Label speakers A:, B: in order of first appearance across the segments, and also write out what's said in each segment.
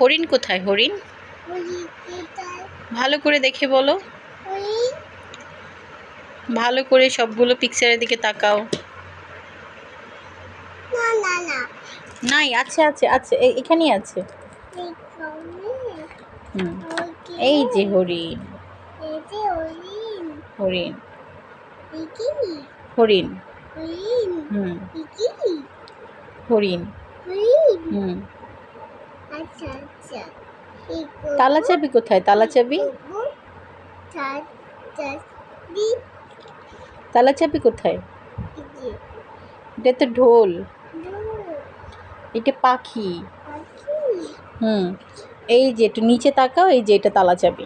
A: হরিণ কোথায়? হরিণ ভালো করে দেখে বলো। ভালো করে সবগুলো পিকচারের দিকে তাকাও। নাই, আছে আছে আছে, এখানেই আছে। এই যে হরিণ। হরিণ হরিণ হরিণ। তালা চাবি কোথায়? তালা চাবি তালা চাবি কোথায়? এটা তো ঢোল। এটা পাখি। এই যে একটু নিচে তাকাও, এই যে এটা তালা চাবি।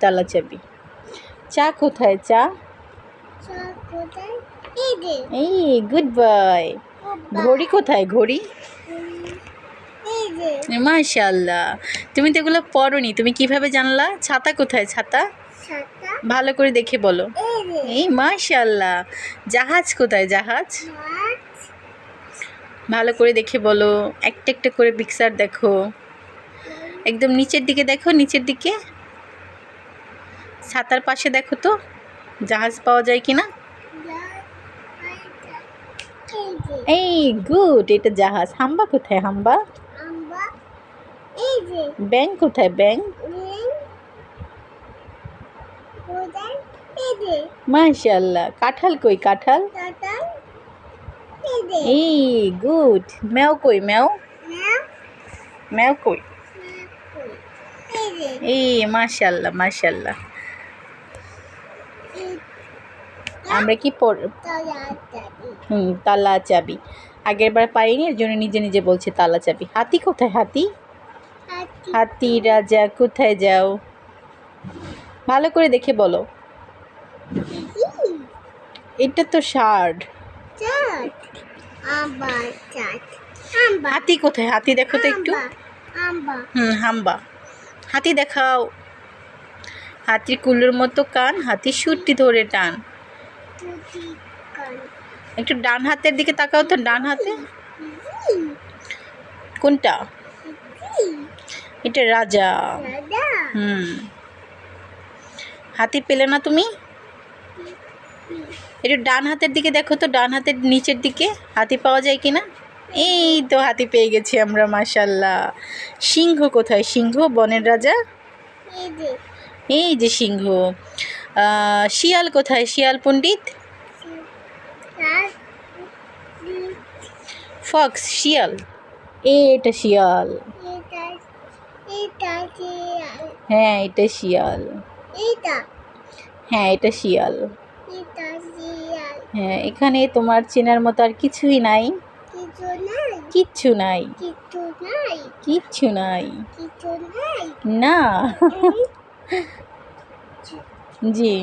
A: তালা চাবি। চা কোথায়? চা এই গুড বয়। ঘড়ি কোথায়? ঘড়ি মাশাআল্লাহ, তুমি তো এগুলো পড়োনি, তুমি কিভাবে জানলা? ছাতা কোথায়? ছাতা ভালো করে দেখে বলো। এই মাশাআল্লাহ। জাহাজ কোথায়? জাহাজ ভালো করে দেখে বলো। একটা একটা করে পিকচার দেখো, একদম নিচের দিকে দেখো, নিচের দিকে ছাতার পাশে দেখো তো জাহাজ পাওয়া যায় কিনা। এই গুড, এটা জাহাজ। হাম্বা কোথায়? হাম্বা ব্যাং কোথায়? ব্যাং মাশাআল্লাহ। কাঁঠাল কই? কাঁঠাল এই গুড। ম্যাও কই? ম্যাও ম্যাও কই? এই মাশাআল্লাহ মাশাআল্লাহ। আমরা কি তালা চাবি আগের বার পাইনি, এর জন্য নিজে নিজে বলছে তালা চাবি। হাতি কোথায়? হাতি হাতি রাজা কোথায় যাও? ভালো করে দেখে বলো। এটা তো ষাঁড়। হাতি কোথায়? হাতি দেখো তো একটু। হাম্বা। হাতি দেখাও। হাতির কুলোর মতো কান, হাতির সুরটি ধরে টান। একটু ডান হাতের দিকে তাকাও তো। ডান হাতে কোনটা? এটা রাজা। হাতি পেলে না তুমি? একটু ডান হাতের দিকে দেখো তো, ডান হাতের নিচের দিকে হাতি পাওয়া যায় কিনা। এই তো হাতি পেয়ে গেছি আমরা, মাশাআল্লাহ। সিংহ কোথায়? সিংহ বনের রাজা। এই যে সিংহ। শিয়াল কোথায়? শিয়াল পণ্ডিত। ফক্স শিয়াল। এটা শিয়াল। হ্যাঁ এটা শিয়াল। হ্যাঁ এটা শিয়াল। হ্যাঁ, এখানে তোমার চেনার মতো আর কিছুই নাই। কিচ্ছু নাই। কিচ্ছু নাই না। জি।